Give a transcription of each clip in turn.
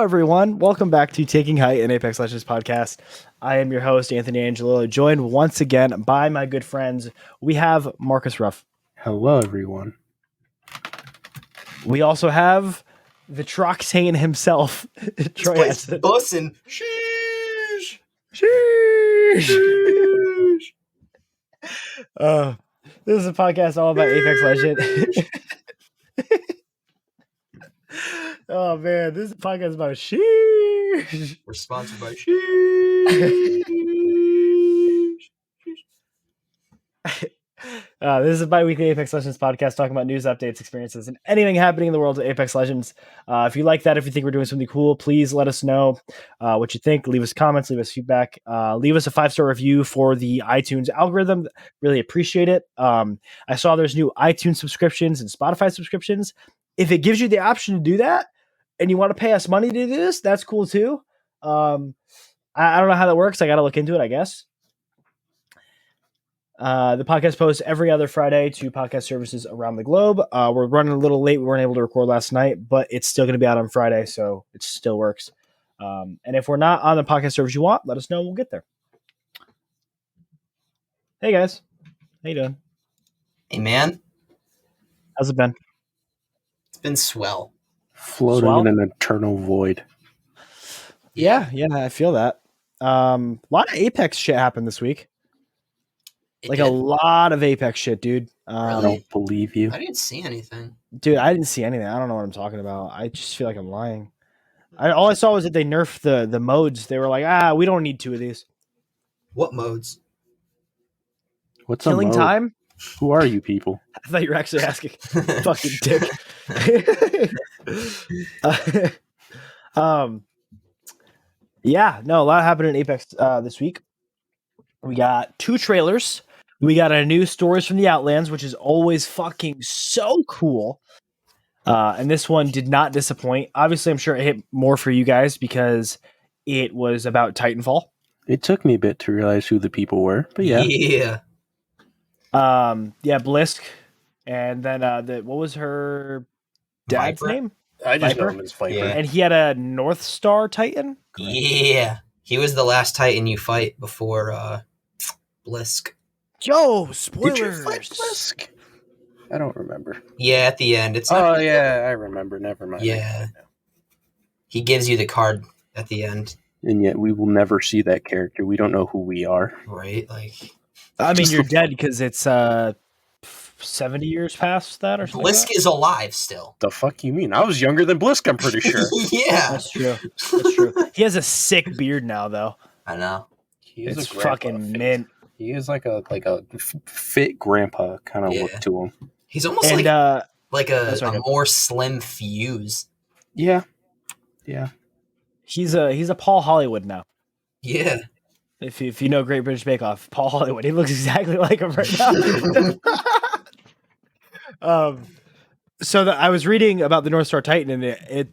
everyone. Welcome back to Taking Height, an Apex Legends podcast. I am your host, Anthony Angelillo, joined once again by my good friends. We have Marcus Ruff. Hello, everyone. We also have the Troxane himself, Troy Hudson. Bussin'. Sheesh. Sheesh. This is a podcast all about Apex Legends. Oh man, this podcast is about sheesh. We're sponsored by sheesh. This is a bi-weekly Apex Legends podcast talking about news, updates, experiences, and anything happening in the world of Apex Legends. If you like that, if you think we're doing something cool, please let us know what you think. Leave us comments, leave us feedback, leave us a 5-star review for the iTunes algorithm. Really appreciate it. I saw there's new iTunes subscriptions and Spotify subscriptions. If it gives you the option to do that and you want to pay us money to do this, that's cool too. I don't know how that works. I got to look into it, I guess. The podcast posts every other Friday to podcast services around the globe. We're running a little late. We weren't able to record last night, but it's still going to be out on Friday, so it still works. And if we're not on the podcast service you want, let us know. We'll get there. Hey, guys. How you doing? Hey, man. How's it been? It's been swell. Floating in an eternal void. Yeah, I feel that. A lot of Apex shit happened this week. A lot of Apex shit, dude. I don't believe you. I didn't see anything. Dude, I didn't see anything. I don't know what I'm talking about. I just feel like I'm lying. All I saw was that they nerfed the modes. They were like, we don't need 2 of these. What modes? What's Killing time? Who are you people? I thought you were actually asking. Fucking dick. A lot happened in Apex this week. We got 2 trailers. We got a new Stories from the Outlands, which is always fucking so cool. And this one did not disappoint. Obviously, I'm sure it hit more for you guys because it was about Titanfall. It took me a bit to realize who the people were, but yeah. Blisk. And then what was her dad's Viper? name? I just Viper? know him as Viper. Yeah. And he had a North Star Titan? Yeah. He was the last Titan you fight before Blisk. Yo, spoilers. Did you fight Blisk? I don't remember. Yeah, at the end. I remember. Never mind. Yeah. He gives you the card at the end. And yet we will never see that character. We don't know who we are. Right? I mean, you're dead because it's 70 years past that or something. Blisk is alive still. The fuck you mean? I was younger than Blisk, I'm pretty sure. Yeah. That's true. He has a sick beard now, though. I know. It's fucking mint. He is like a fit grandpa kind of look to him. He's almost like a more slim Fuse. Yeah. He's a Paul Hollywood now. Yeah. If you know Great British Bake Off, Paul Hollywood, he looks exactly like him right now. I was reading about the North Star Titan, and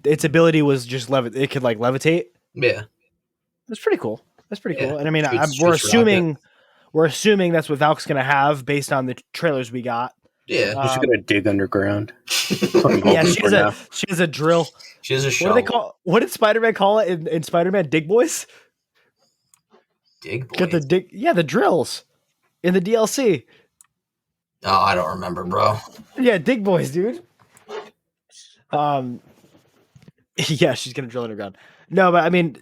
its ability was just it could like levitate. Yeah, that's pretty cool. Yeah. And I mean, we're assuming that's what Valk's gonna have based on the trailers we got. Yeah, she's gonna dig underground. Yeah, she has a drill. She has a shovel. What did Spider-Man call it in Spider-Man? Dig boys. Dig boys. Get the drills in the DLC. Oh, I don't remember, bro. Yeah, dig boys, dude. Yeah, she's gonna drill underground. No, but I mean,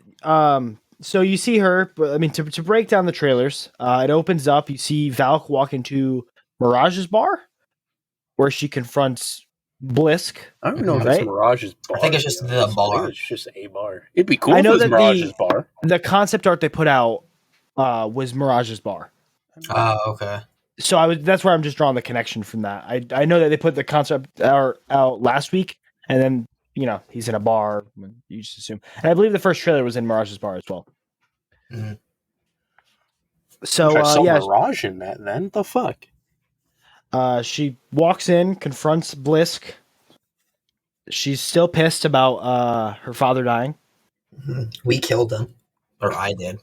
so you see her, but I mean, to break down the trailers, it opens up. You see Valk walk into Mirage's bar, where she confronts Blisk. I don't know if it's Mirage's bar. I think it's just the bar. It's just a bar. It'd be cool if it was Mirage's bar. The concept art they put out was Mirage's bar. Oh, okay. So that's where I'm just drawing the connection from that. I know that they put the concept art out last week, and then he's in a bar. You just assume, and I believe the first trailer was in Mirage's bar as well. Mm-hmm. So I saw Mirage in that. Then the fuck. She walks in, confronts Blisk. She's still pissed about her father dying. Mm-hmm. We killed him, or I did,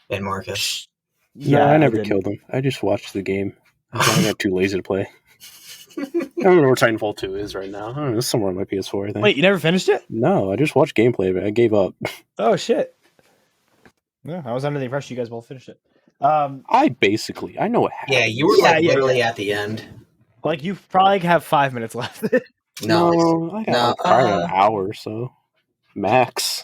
and Marcus. Yeah, I never killed him. I just watched the game. I got too lazy to play. don't know where Titanfall 2 is right now. I don't know, it's somewhere on my PS4, I think. Wait, you never finished it? No, I just watched gameplay of it. I gave up. Oh shit. Yeah, I was under the impression you guys both finished it. I know what happened. Yeah, you were literally at the end. Like you probably have 5 minutes left. No, I got probably an hour or so. Max.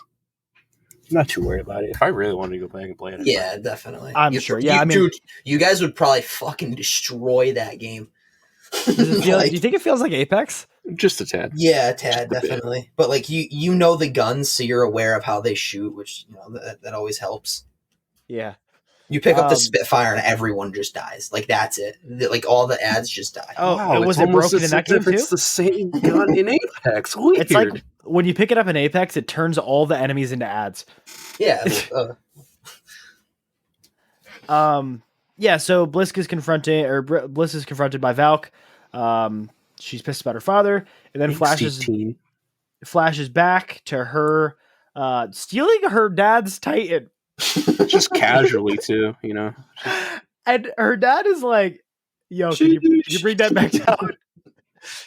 I'm not too worried about it. If I really wanted to go back and play it, yeah, definitely. I'm sure. Yeah, dude, you guys would probably fucking destroy that game. Do you think it feels like Apex? Just a tad. Yeah, a tad, definitely. But like you know the guns, so you're aware of how they shoot, which that always helps. Yeah. You pick up the Spitfire and everyone just dies. Like that's it. Like all the ads just die. Oh, wow, was it broken in that game too? It's the same gun in Apex. Weird. It's like when you pick it up in Apex, it turns all the enemies into ads. Yeah. Yeah. So Bliss is confronted by Valk. She's pissed about her father, and then flashes back to her stealing her dad's Titan. Just casually too, you know. And her dad is like, "Yo, can you bring that back down?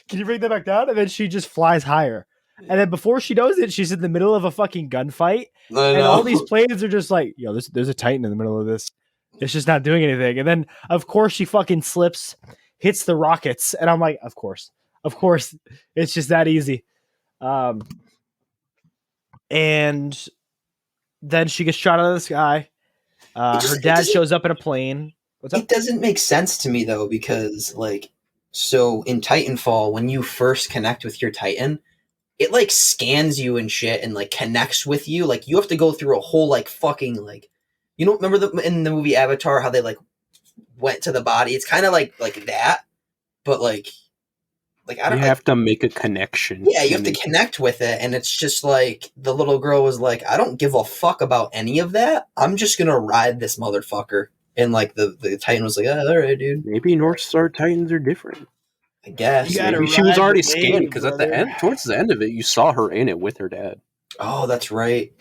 Can you bring that back down?" And then she just flies higher. And then before she knows it, she's in the middle of a fucking gunfight, and all these planes are just like, "Yo, there's a Titan in the middle of this. It's just not doing anything." And then, of course, she fucking slips, hits the rockets, and I'm like, "Of course, it's just that easy." And then she gets shot out of the sky. Her dad shows up in a plane. What's up? It doesn't make sense to me though, because like, so in Titanfall, when you first connect with your Titan, it like scans you and shit and like connects with you. Like you have to go through a whole like fucking like, you know, remember in the movie Avatar how they like went to the body? It's kind of like that, but like I don't. You have to make a connection. Yeah, you have to connect with it, and it's just like the little girl was like, "I don't give a fuck about any of that. I'm just gonna ride this motherfucker." And like the Titan was like, "Oh, all right, dude." Maybe North Star Titans are different. I guess maybe she was already scanned because at the end, towards the end of it, you saw her in it with her dad. Oh, that's right.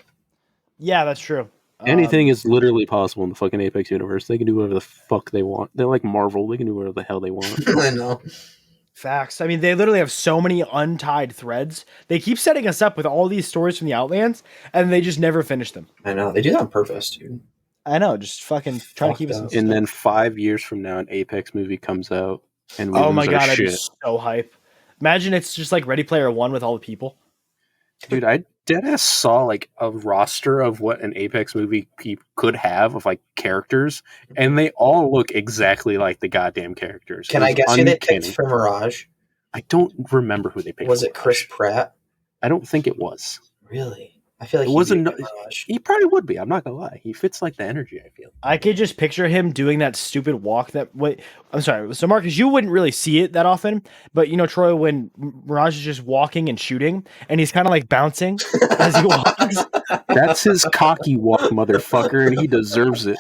Yeah, that's true. Anything is literally possible in the fucking Apex universe. They can do whatever the fuck they want. They're like Marvel. They can do whatever the hell they want. I know. Facts. I mean, they literally have so many untied threads. They keep setting us up with all these stories from the Outlands, and they just never finish them. I know. They do that on purpose, dude. I know. Just fucking trying to keep us. And then 5 years from now, an Apex movie comes out, and we oh my god, I'd shit. be so hype. Imagine it's just like Ready Player One with all the people. Dude, I deadass saw like a roster of what an Apex movie could have of like characters, and they all look exactly like the goddamn characters. Can I guess who they picked for Mirage? I don't remember who they picked. Was it Chris Pratt? I don't think it was. Really? I feel like it wasn't. He probably would be. I'm not gonna lie. He fits like the energy. I feel. I could just picture him doing that stupid walk. I'm sorry. So Marcus, you wouldn't really see it that often, but you know, Troy, when Mirage is just walking and shooting, and he's kind of like bouncing as he walks. That's his cocky walk, motherfucker, and he deserves it.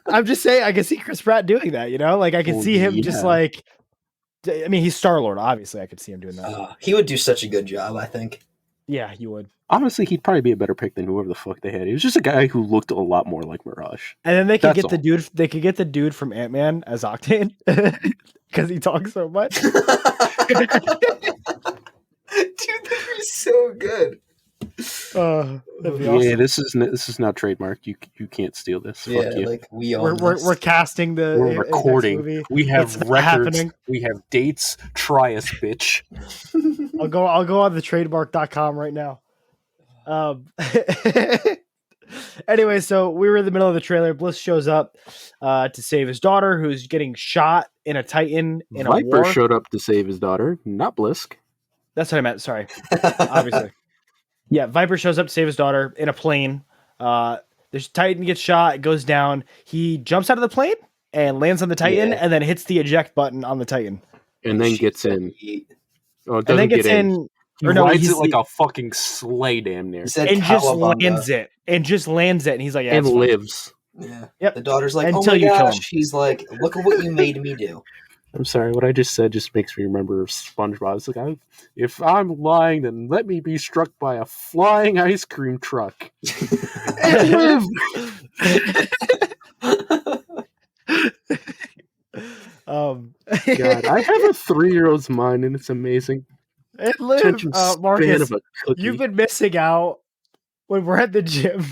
I'm just saying, I can see Chris Pratt doing that. You know, like I can see him just like. I mean, he's Star-Lord. Obviously, I could see him doing that. He would do such a good job, I think. Yeah, you would. Honestly, he'd probably be a better pick than whoever the fuck they had. He was just a guy who looked a lot more like Mirage. And then they could get the dude. They could get the dude from Ant-Man as Octane because he talks so much. Dude, that'd be so good. That'd be awesome. Yeah, this is not trademark. You can't steal this. Yeah, fuck you. like we're casting the. We're recording. Movie. We have it's records. Happening. We have dates. Try us, bitch. I'll go on the trademark.com right now. Anyway, so we were in the middle of the trailer. Bliss shows up to save his daughter, who's getting shot in a Titan in Viper a war. showed up to save his daughter, not Blisk. That's what I meant. Sorry. Obviously. Yeah, Viper shows up to save his daughter in a plane. There's Titan gets shot, it goes down. He jumps out of the plane and lands on the Titan, and then hits the eject button on the Titan. And then gets in. Oh, and then gets in. He rides it like a fucking sleigh, damn near. And just lands it. And just lands it. And he's like, yeah, and lives. Yeah. Yep. The daughter's like, Until oh my you kill gosh. him. He's like, look at what you made me do. I'm sorry, what I just said just makes me remember SpongeBob. It's like, if I'm lying, then let me be struck by a flying ice cream truck. And live! God, I have a 3-year-old's mind, and it's amazing. And Liv, Attention span Marcus, of a cookie. you've been missing out when we're at the gym.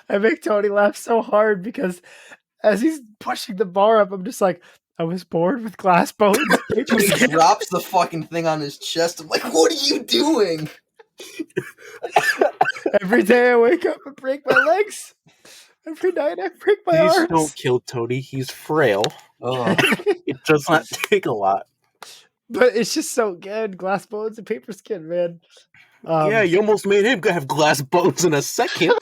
I make Tony laugh so hard because as he's pushing the bar up, I'm just like, I was born with glass bones. He drops the fucking thing on his chest. I'm like, what are you doing? Every day I wake up and break my legs. Every night I break my Please arms. don't kill Tony. He's frail. Oh. It does not take a lot. But it's just so good. Glass bones and paper skin, man. Yeah, you almost made him have glass bones in a second.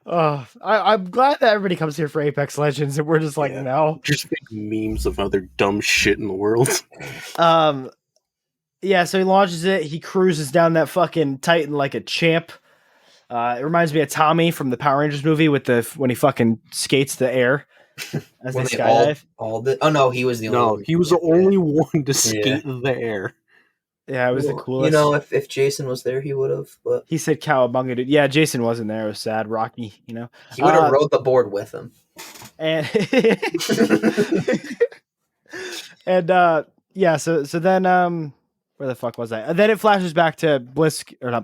I'm glad that everybody comes here for Apex Legends, and we're just like, no. Just make memes of other dumb shit in the world. Yeah, so he launches it. He cruises down that fucking Titan like a champ. It reminds me of Tommy from the Power Rangers movie with when he fucking skates the air as they skydive. Oh no, he was the only one. He was the only one to skate the air. Yeah, it was the coolest. You know, if Jason was there, he would have. But he said cowabunga, dude. Yeah, Jason wasn't there. It was sad. Rocky, you know. He would have rode the board with him. And yeah, so then where the fuck was I? And then it flashes back to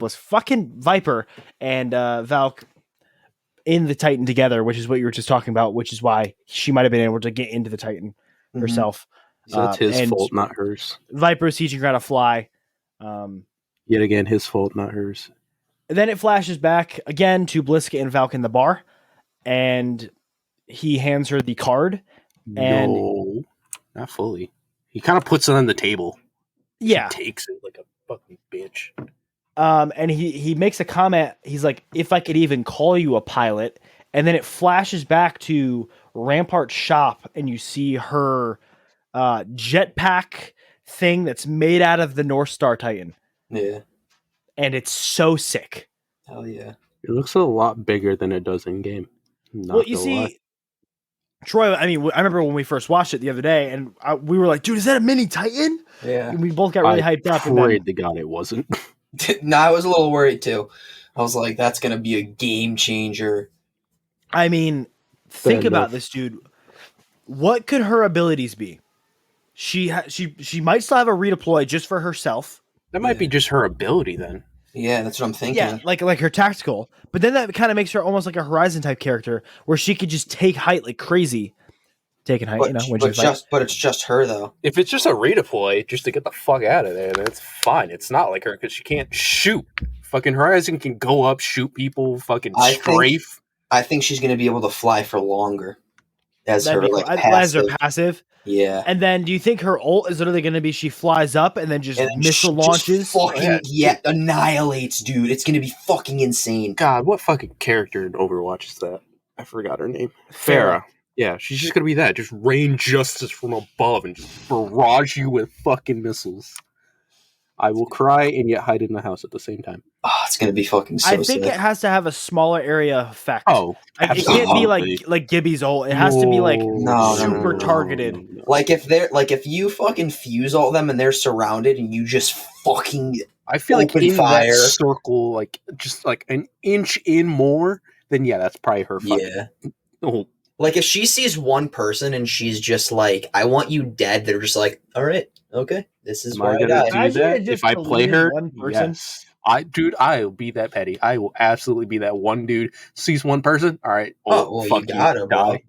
fucking Viper and Valk in the Titan together, which is what you were just talking about, which is why she might have been able to get into the Titan herself. So it's his fault, not hers. Viper is teaching her how to fly. Yet again, his fault, not hers. And then it flashes back again to Bliska and Valk in the bar, and he hands her the card. And no, not fully. He kind of puts it on the table. Yeah, he takes it like a fucking bitch. And he makes a comment. He's like, "If I could even call you a pilot." And then it flashes back to Rampart's shop, and you see her jetpack thing that's made out of the North Star Titan. Yeah, and it's so sick. Hell yeah! It looks a lot bigger than it does in game. Well, you see, Troy. I mean, I remember when we first watched it the other day, and we were like, "Dude, is that a mini Titan?" Yeah, and we both got really hyped up. I prayed to God it wasn't. No, I was a little worried too. I was like, "That's gonna be a game changer." I mean, think about this, dude. What could her abilities be? She might still have a redeploy just for herself. That might be just her ability then. Yeah, that's what I'm thinking. Yeah, like her tactical. But then that kind of makes her almost like a Horizon type character where she could just take height like crazy. Taking height, but it's just her though. If it's just a redeploy, just to get the fuck out of there, then it's fine. It's not like her because she can't shoot. Fucking Horizon can go up, shoot people, fucking strafe. I think she's gonna be able to fly for longer as That'd her passive. Yeah. And then do you think her ult is literally going to be she flies up and then just missile launches? Annihilates, dude. It's going to be fucking insane. God, what fucking character in Overwatch is that? I forgot her name. Farah. Yeah, she's just going to be that. Just rain justice from above and just barrage you with fucking missiles. I will cry and yet hide in the house at the same time. Oh, it's going to be fucking so I think it has to have a smaller area effect. Oh, it can't be like Gibby's ult. It has to be like super targeted. Like if you fucking fuse all them and they're surrounded and you just fucking I feel like in that circle, like just like an inch in more, then yeah, that's probably her fucking ult. Like if she sees one person and she's just like, I want you dead, they're just like, all right, okay, this is where I die. If I play her, one person. Yes. I'll be that petty. I will absolutely be that one dude sees one person. All right, fuck you gotta die.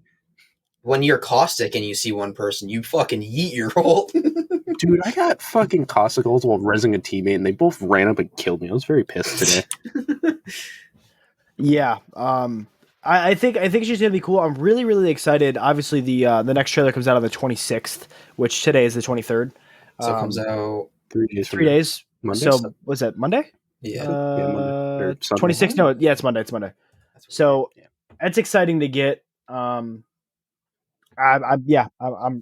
When you're caustic and you see one person, you fucking yeet your ult. Dude, I got fucking caustic ults while resing a teammate, and they both ran up and killed me. I was very pissed today. Yeah, I think she's gonna be cool. I'm really, really excited. Obviously, the next trailer comes out on the 26th, which today is the 23rd. So it comes out 3 days. 3 days. Monday, so was that Monday? Yeah. Monday. 26th. No, yeah, it's Monday. It's Monday. So it's exciting to get. I'm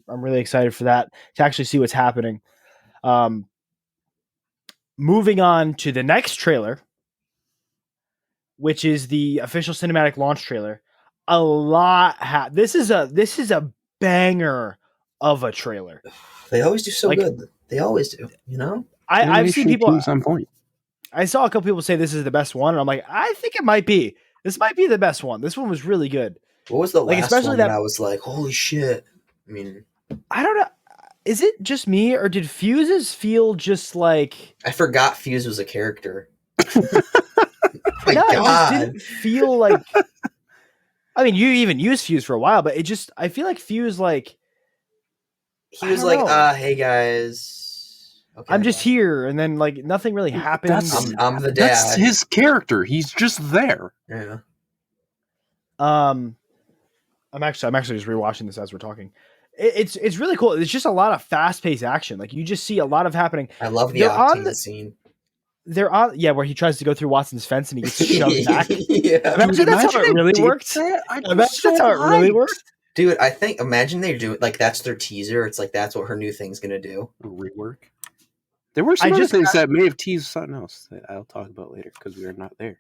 really excited for that to actually see what's happening. Moving on to the next trailer, which is the official cinematic launch trailer. This is a banger of a trailer. They always do so good. They always do. You know, I've seen people. On point. I saw a couple people say this is the best one, and I'm like, I think it might be. This might be the best one. This one was really good. What was the last one that I was like, holy shit? I mean, I don't know. Is it just me, or did fuses feel just like? I forgot Fuse was a character. My No, it just God. didn't feel like. I mean, you even used Fuse for a while, but I feel like Fuse like. He I was don't like, know. hey guys. Okay, I'm just bye. here, and then like nothing really happens. I'm the That's dad. his character. He's just there. Yeah. I'm actually just rewatching this as we're talking. It's really cool. It's just a lot of fast paced action. Like you just see a lot of happening. I love the They're on Octane the- scene. They're on where he tries to go through Watson's fence and he gets shoved back. Yeah. Imagine that's how it really worked. Imagine that's how it really worked. Dude, imagine they do it like that's their teaser. It's like that's what her new thing's gonna do. Rework. There were some other things that may have teased something else that I'll talk about later because we are not there.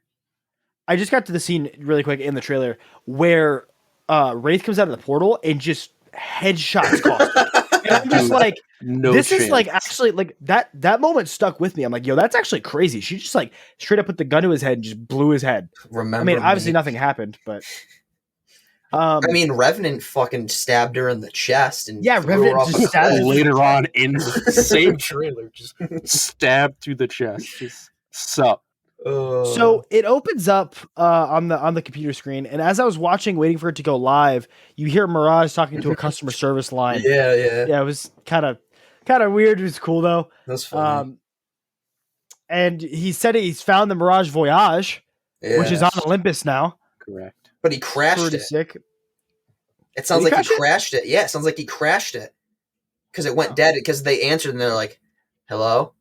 I just got to the scene really quick in the trailer where Wraith comes out of the portal and just headshots Costa. And I'm just like, this chance. is like actually like that moment stuck with me. I'm like, yo, that's actually crazy. She just like straight up put the gun to his head and just blew his head. Remember? I mean, obviously nothing happened, but I mean, Revenant fucking stabbed her in the chest and Yeah, threw her Revenant off just a stabbed cliff. her. Later on in the same trailer, just stabbed through the chest. Just sup. So it opens up on the computer screen, and as I was watching, waiting for it to go live, you hear Mirage talking to a customer service line. yeah, It was kind of weird. It was cool though. that's funny. And he said he's found the Mirage Voyage, which is on Olympus now. Correct. But he crashed Pretty it. sick. It sounds Did he like he crash it? crashed it. Yeah, it sounds like he crashed it because it went dead. Because they answered and they're like, "Hello,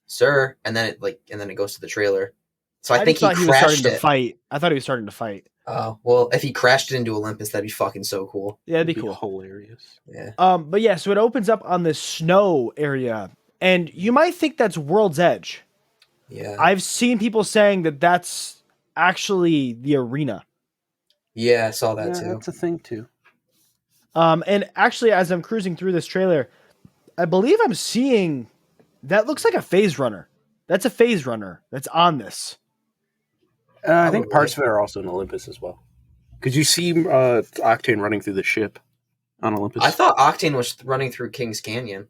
sir," and then it goes to the trailer. So I think he was starting crashed to it. fight. I thought he was starting to fight. Oh well, if he crashed it into Olympus, that'd be fucking so cool. Yeah, that'd be cool. Hilarious. Yeah. But yeah, so it opens up on this snow area, and you might think that's World's Edge. Yeah. I've seen people saying that that's actually the arena. Yeah, I saw that too. That's a thing too. And actually, as I'm cruising through this trailer, I believe I'm seeing that looks like a phase runner. That's a phase runner that's on this. I think parts of it are also in Olympus as well. Because you see Octane running through the ship on Olympus. I thought Octane was running through Kings Canyon.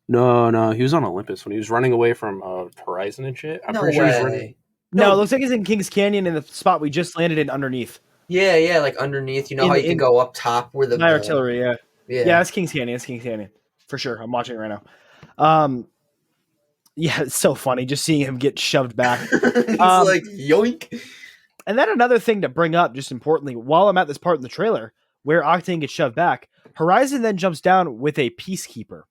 No, he was on Olympus when he was running away from Horizon and shit. I'm pretty sure he's running. No, it looks like he's in Kings Canyon in the spot we just landed in underneath. Yeah, like underneath. You know how you can go up top where the artillery, yeah. Yeah, that's Kings Canyon. It's Kings Canyon for sure. I'm watching it right now. Yeah, it's so funny just seeing him get shoved back. It's like yoink. And then another thing to bring up, just importantly, while I'm at this part in the trailer where Octane gets shoved back, Horizon then jumps down with a Peacekeeper.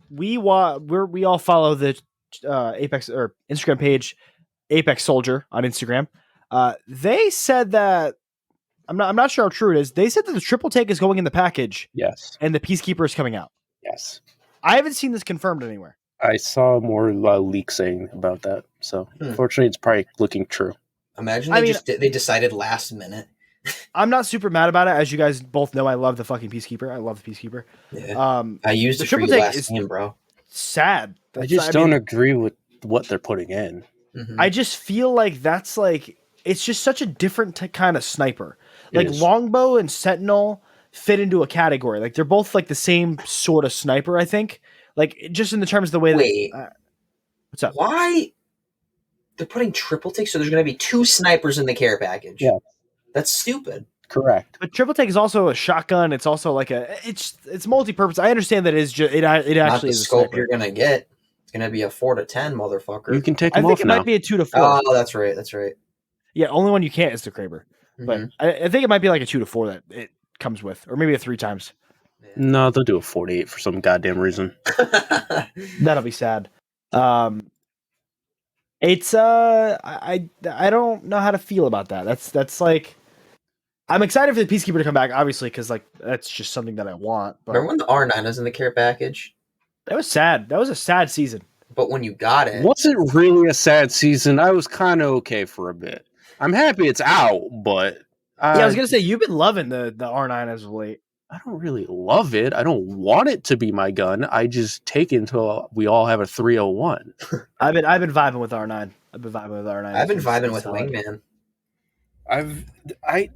We all follow the Apex or Instagram page, Apex Soldier on Instagram. They said that I'm not sure how true it is. They said that the triple take is going in the package. Yes. And the Peacekeeper is coming out. Yes. I haven't seen this confirmed anywhere. I saw more leaks saying about that. So, unfortunately, it's probably looking true. Imagine they decided last minute. I'm not super mad about it. As you guys both know, I love the fucking Peacekeeper. I love the Peacekeeper. Yeah. I used the it for you triple take last game, bro. Sad. I just don't agree with what they're putting in. Mm-hmm. I just feel like that's like it's just such a different kind of sniper. Like Longbow and Sentinel fit into a category. Like they're both like the same sort of sniper, I think. Like just in the terms of the way that what's up? Why they're putting triple take so there's going to be 2 snipers in the care package? Yeah. That's stupid. Correct. But triple take is also a shotgun. It's also like it's multi-purpose. I understand that it actually Not the is a scope sniper. you're going to get. It's going to be a 4 to 10, motherfucker. You can take I them think off it now. might be a 2 to 4. Oh, that's right. Yeah, only one you can't is the Kraber. Mm-hmm. But I think it might be like a 2 to 4 that it comes with, or maybe a 3 times. No, they'll do a 48 for some goddamn reason. That'll be sad. It's I don't know how to feel about that. That's like I'm excited for the Peacekeeper to come back, obviously, because like that's just something that I want. But Remember when the R9 was in the care package? that was sad. That was a sad season. But when you got it, Wasn't really a sad season. I was kind of okay for a bit. I'm happy it's out, but I was gonna say you've been loving the R9 as of late. I don't really love it. I don't want it to be my gun. I just take it until we all have a 301. I've been vibing with R9. I've been vibing with R9. I've been vibing with solid. Wingman.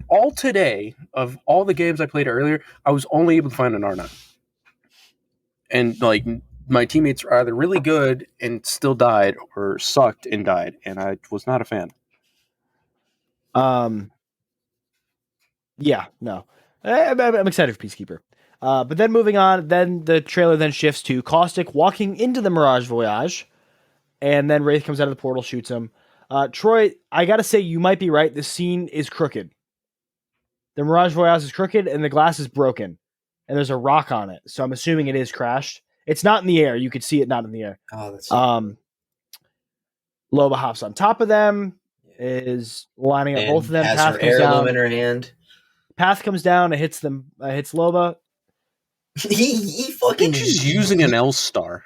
all today of all the games I played earlier, I was only able to find an R9. And like my teammates are either really good and still died or sucked and died, and I was not a fan. Yeah, no. I'm excited for Peacekeeper. But then moving on, then the trailer then shifts to Caustic walking into the Mirage Voyage, and then Wraith comes out of the portal, shoots him. Troy, I gotta say, you might be right. This scene is crooked. The Mirage Voyage is crooked, and the glass is broken, and there's a rock on it. So I'm assuming it is crashed. It's not in the air. You could see it not in the air. Oh, that's Loba hops on top of them, is lining up both of them. Has Path her comes heirloom down. in her hand. Path comes down and hits them. Hits Loba. he fucking She's using an L star.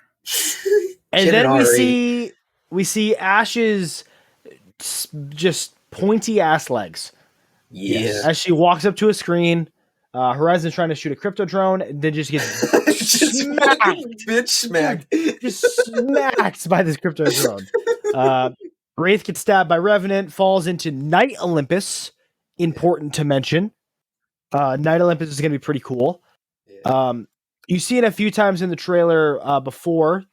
And then we see Ash's just pointy ass legs. Yeah. As she walks up to a screen, Horizon's trying to shoot a crypto drone, and then just gets smacked. Bitch smacked. Just smacked by this crypto drone. Wraith gets stabbed by Revenant, falls into Night Olympus. Important to mention. Night Olympus is going to be pretty cool. Yeah. You see it a few times in the trailer before.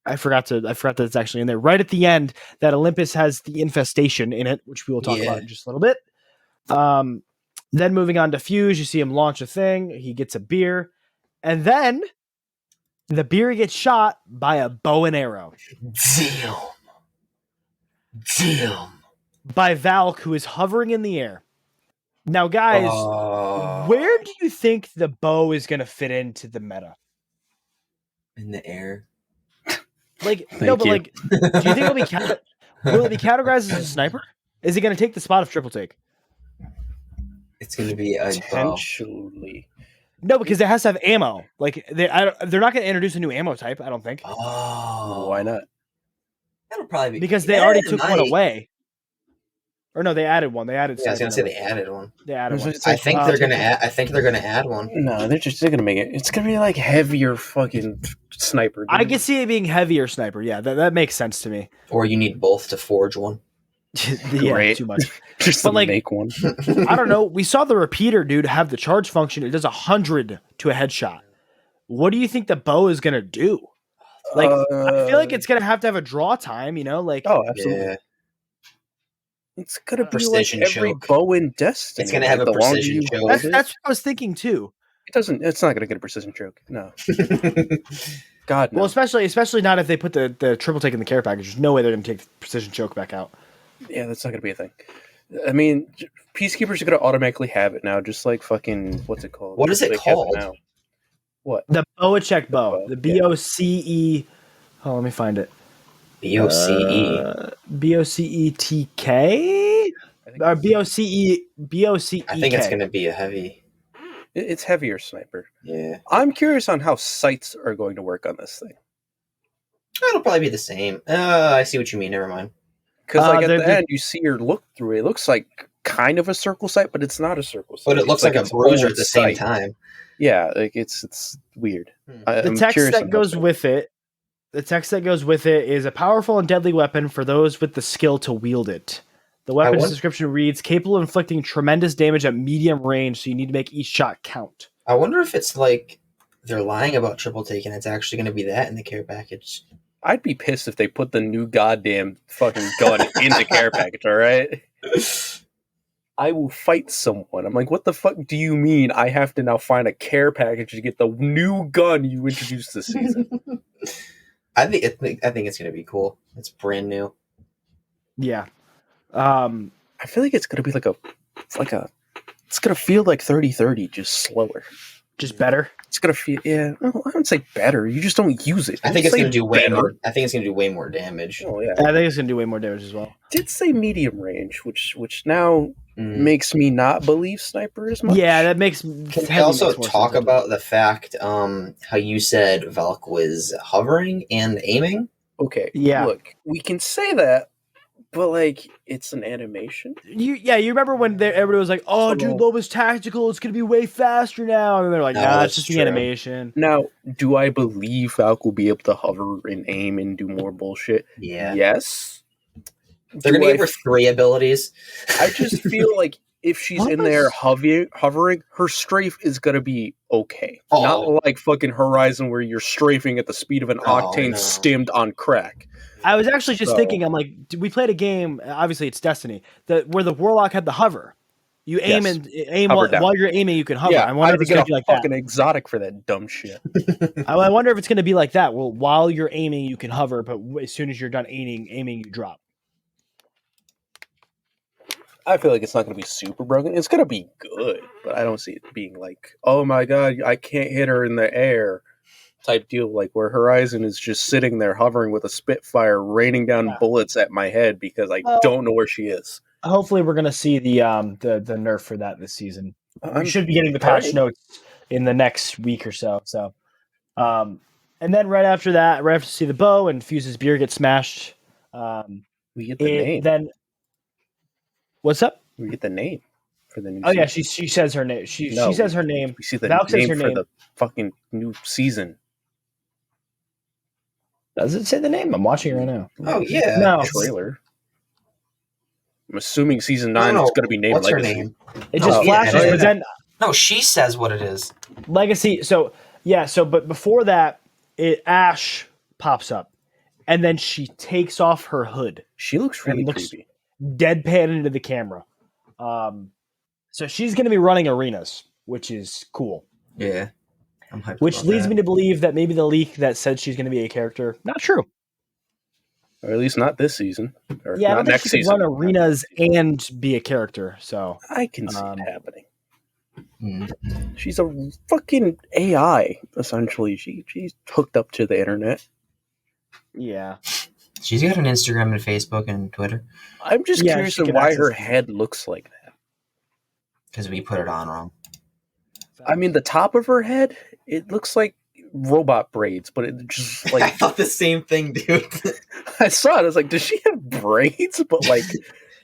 I forgot that it's actually in there. Right at the end, that Olympus has the infestation in it, which we will talk about in just a little bit. Then moving on to Fuse, you see him launch a thing. He gets a beer. And then the beer gets shot by a bow and arrow. Damn. By Valk, who is hovering in the air. Now, guys, where do you think the bow is going to fit into the meta? In the air. Like, no, but like, do you think will it be categorized as a sniper? Is it going to take the spot of triple take? It's going to be a Potentially. No, because it has to have ammo. Like, they're not going to introduce a new ammo type, I don't think. Oh. Why not? That'll probably be. Because they already took one away. Or no, they added one. They added. Yeah, I was gonna say they added one. They added one. I think they're gonna add. I think they're gonna add one. No, they're gonna make it. It's gonna be like heavier fucking sniper. Dude. I can see it being heavier sniper. Yeah, that makes sense to me. Or you need both to forge one. Yeah, Great. too much. Just but to like, make one. I don't know. We saw the repeater, dude, have the charge function. It does 100 to a headshot. What do you think the bow is gonna do? Like, I feel like it's gonna have a draw time. You know, like absolutely. Yeah. It's gonna be precision like every choke. bow in Destiny. It's gonna have a precision choke. That's what I was thinking too. It's not gonna get a precision choke. No. God, no. Well, especially not if they put the triple take in the care package. There's no way they're gonna take the precision choke back out. Yeah, that's not gonna be a thing. I mean, Peacekeepers are gonna automatically have it now, just like fucking what's it called? What is it called? Now. What? The Boacek bow. The BOCE. Oh, let me find it. BOCE. BOCETK? Or BOCE. I think it's going to be a heavy. It's heavier sniper. Yeah. I'm curious on how sights are going to work on this thing. It'll probably be the same. I see what you mean. Never mind. Because like at the end, you see her look through it. It looks like kind of a circle sight, but it's not a circle sight. But it looks like a bruiser at the same time. Yeah, like it's weird. The text that goes with it. The text that goes with it is a powerful and deadly weapon for those with the skill to wield it. The weapon's description reads, capable of inflicting tremendous damage at medium range, so you need to make each shot count. I wonder if it's like they're lying about triple take and it's actually going to be that in the care package. I'd be pissed if they put the new goddamn fucking gun in the care package, alright? I will fight someone. I'm like, what the fuck do you mean I have to now find a care package to get the new gun you introduced this season? I think it's going to be cool. It's brand new. Yeah. I feel like it's going to be it's going to feel like 30-30, just slower. Just better? It's going to feel, yeah. Well, I don't say better. You just don't use it. I think it's going to do way more. I think it's going to do way more damage. Oh, yeah. I think it's going to do way more damage as well. Did say medium range, which now makes me not believe sniper as much. Yeah, that makes. Can we also talk about the fact how you said Valk was hovering and aiming? Okay. Yeah. Look, we can say that, but like it's an animation. You remember when everybody was like, "Oh, dude, Loba's tactical. It's gonna be way faster now," and they're like, "Nah, it's just the animation." Now, do I believe Valk will be able to hover and aim and do more bullshit? Yeah. Yes. They're going to give her 3 abilities. I just feel like if she's in there hovering, her strafe is going to be okay. Oh. Not like fucking Horizon where you're strafing at the speed of an octane stimmed on crack. I was actually just thinking, I'm like, we played a game, obviously it's Destiny, where the Warlock had the hover. You aim while you're aiming, you can hover. Yeah, I wonder if it's going to be like fucking that. exotic for that dumb shit. I wonder if it's going to be like that. Well, while you're aiming, you can hover, but as soon as you're done aiming, you drop. I feel like it's not going to be super broken. It's going to be good, but I don't see it being like, oh my god, I can't hit her in the air type deal, like where Horizon is just sitting there hovering with a Spitfire raining down bullets at my head because I don't know where she is. Hopefully we're going to see the nerf for that this season. We should be getting the patch notes in the next week or so. So, and then right after that, right after see the bow and Fuse's beer gets smashed. We get the name. Then what's up? We get the name for the new. Oh yeah, she says her name. She says her name. We see the Valk name says her for name. the fucking new season. Does it say the name? I'm watching it right now. Oh yeah, no trailer. I'm assuming season 9 is going to be named What's Legacy. Her name? It just flashes, but then she says what it is. Legacy. So but before that, Ash pops up, and then she takes off her hood. She looks really creepy, deadpan into the camera. So she's going to be running arenas, which is cool. Yeah, I'm hyped. Which leads me to believe that maybe the leak that said she's going to be a character, not true. Or at least not this season. Or yeah, not next season. Run arenas and be a character. So I can see it happening. She's a fucking AI, essentially. She's hooked up to the internet. Yeah. She's got an Instagram and Facebook and Twitter. I'm just curious of why her head looks like that. Because we put it on wrong. I mean, the top of her head, it looks like robot braids, but it just like I thought the same thing, dude. I saw it. I was like, does she have braids? But like,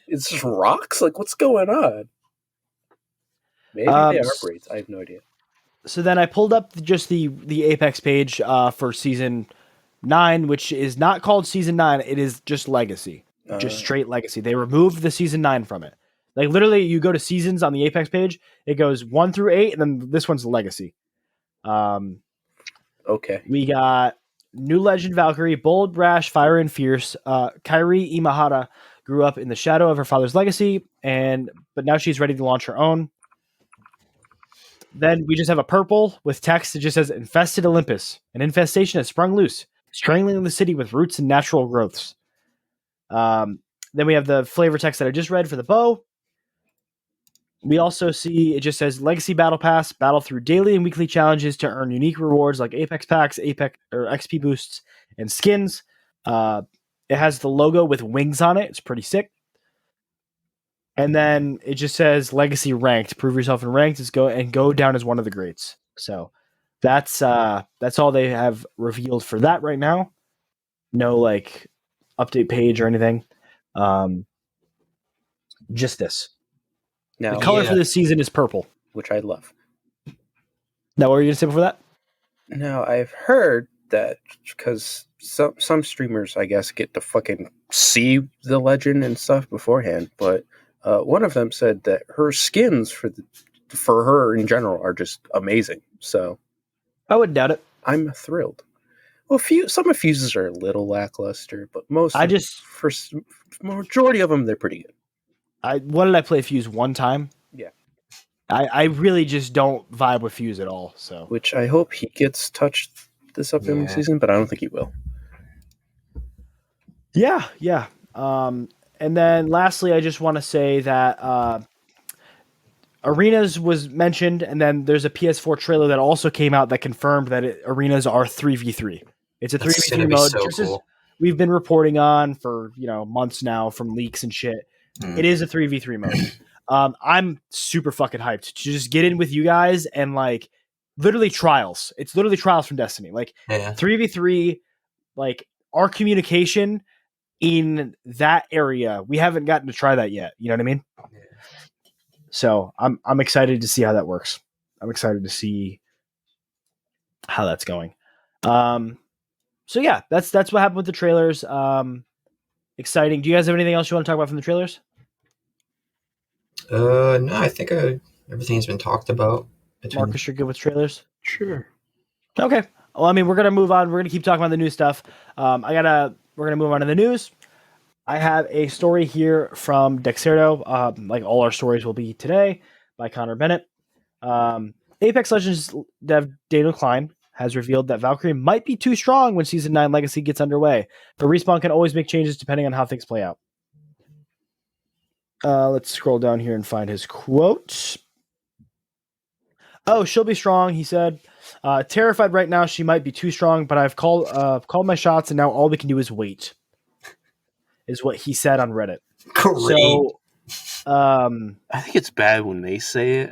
it's just rocks. Like, what's going on? Maybe they are braids. I have no idea. So then I pulled up just the Apex page for season 9, which is not called season 9. It is just Legacy, just straight Legacy. They removed the season 9 from it. Like literally, you go to seasons on the Apex page. It goes 1 through 8, and then this one's Legacy. Okay. We got New Legend Valkyrie, bold, brash, fire, and fierce. Kairi Imahara grew up in the shadow of her father's legacy, but now she's ready to launch her own. Then we just have a purple with text that just says, Infested Olympus. An infestation has sprung loose, strangling the city with roots and natural growths. Then we have the flavor text that I just read for the bow. We also see it just says Legacy Battle Pass, battle through daily and weekly challenges to earn unique rewards like Apex Packs, Apex or XP boosts, and skins. It has the logo with wings on it. It's pretty sick. And then it just says Legacy Ranked. Prove yourself in Ranked. Go down as one of the greats. So that's all they have revealed for that right now. No like update page or anything. Just this. Now, the color for this season is purple, which I love. Now, what were you going to say before that? Now, I've heard that because some streamers, I guess, get to fucking see the legend and stuff beforehand, but one of them said that her skins for her in general are just amazing. So I wouldn't doubt it. I'm thrilled. Well, some of Fuse's are a little lackluster, but for majority of them, they're pretty good. What did I play Fuse one time? Yeah. I really just don't vibe with Fuse at all. So, which I hope he gets touched this upcoming season, but I don't think he will. Yeah. And then lastly, I just want to say that Arenas was mentioned, and then there's a PS4 trailer that also came out that confirmed that Arenas are 3v3. It's a 3v3 mode, so just cool. as we've been reporting on for months now from leaks and shit. It is a 3v3 mode. I'm super fucking hyped to just get in with you guys and like literally trials. It's literally trials from Destiny. Like 3v3, like our communication in that area. We haven't gotten to try that yet. You know what I mean? Yeah. So I'm excited to see how that works. I'm excited to see how that's going. So yeah, that's what happened with the trailers. exciting. Do you guys have anything else you want to talk about from the trailers? No, I think everything's been talked about. Marcus, you're good with trailers? Sure. Okay. Well, I mean, we're gonna move on. We're gonna keep talking about the new stuff. We're gonna move on to the news. I have a story here from Dexerto. Like all our stories will be today by Connor Bennett. Apex Legends dev Daniel Klein has revealed that Valkyrie might be too strong when Season 9 Legacy gets underway, but Respawn can always make changes depending on how things play out. Let's scroll down here and find his quote. Oh, she'll be strong, he said. Terrified right now, she might be too strong, but I've called my shots, and now all we can do is wait. Is what he said on Reddit. Great. So, I think it's bad when they say it,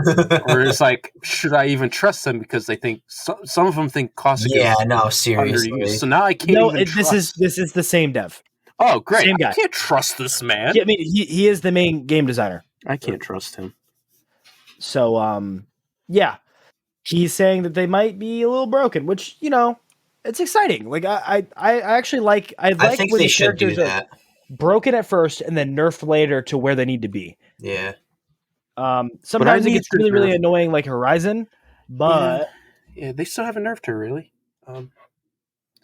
or it's like, should I even trust them because they think some of them think Cossack Yeah, is no, seriously. underused. So now I can't. no, even trust. this is the same dev. Oh, great! Same guy. I can't trust this man. Yeah, I mean, he is the main game designer. I can't trust him. So, yeah, he's saying that they might be a little broken, which it's exciting. Like I actually like. I think when they the should do characters are that. broken at first and then nerfed later to where they need to be. Yeah. Sometimes it need gets to really, really nerf. annoying, like Horizon, but Yeah, they still haven't nerfed her really.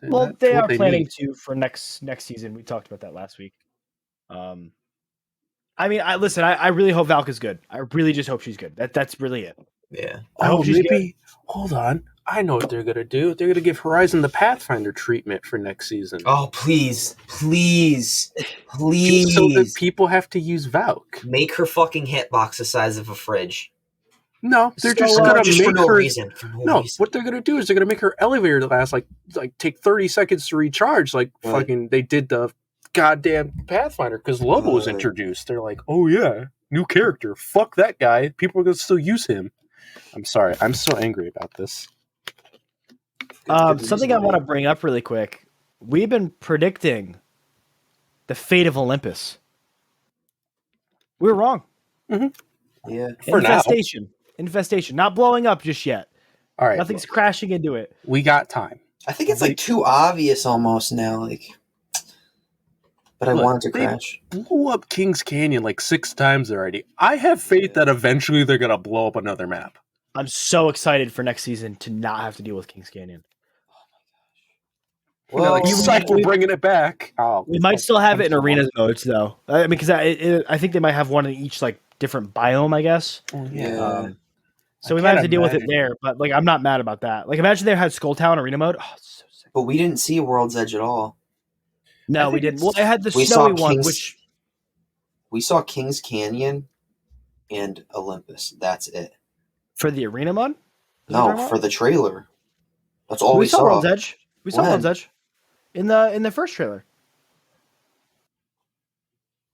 well, That's they what are planning need. to for next season. We talked about that last week. I mean, I really hope Valky's good. I really just hope she's good. That's really it. Yeah. I hope she's maybe. Hold on. I know what they're gonna do. They're gonna give Horizon the Pathfinder treatment for next season. Oh, please. Please. Just Please. so that people have to use Valk. Make her fucking hitbox the size of a fridge. No, they're So, just gonna Just for make no her. reason. For no No, reason. what they're gonna do is they're gonna make her elevator last like take 30 seconds to recharge, like Right. fucking they did the goddamn Pathfinder because Lobo was Right. introduced. They're like, oh yeah, new character. Fuck that guy. People are gonna still use him. I'm sorry. I'm so angry about this. Good Something I reason, want to man. bring up really quick. We've been predicting the fate of Olympus. We were wrong. Yeah. For now. Infestation, not blowing up just yet. All right, Nothing's look, crashing into it. we got time. I think it's like too obvious almost now. But I Look, want it to they- crash. Blew up Kings Canyon like 6 times already. I have faith that eventually they're gonna blow up another map. I'm so excited for next season to not have to deal with Kings Canyon. They're like, Well, psych, we're bringing it back. Oh, We might still have I'm it in so arenas modes though. I mean, because I think they might have one in each like different biome, I guess. Oh, Yeah. So I we might have can't to deal with it imagine. there. But like, I'm not mad about that. Like, imagine they had Skull Town arena mode. Oh, it's so sick. But we didn't see World's Edge at all. No, I we think didn't. it's- Well, they had the We snowy saw one, Kings- which We saw Kings Canyon and Olympus. That's it. for the arena mode. Is that what No, you're talking for about? the trailer. That's all we we saw saw. World's Edge. We saw When? World's Edge in the first trailer.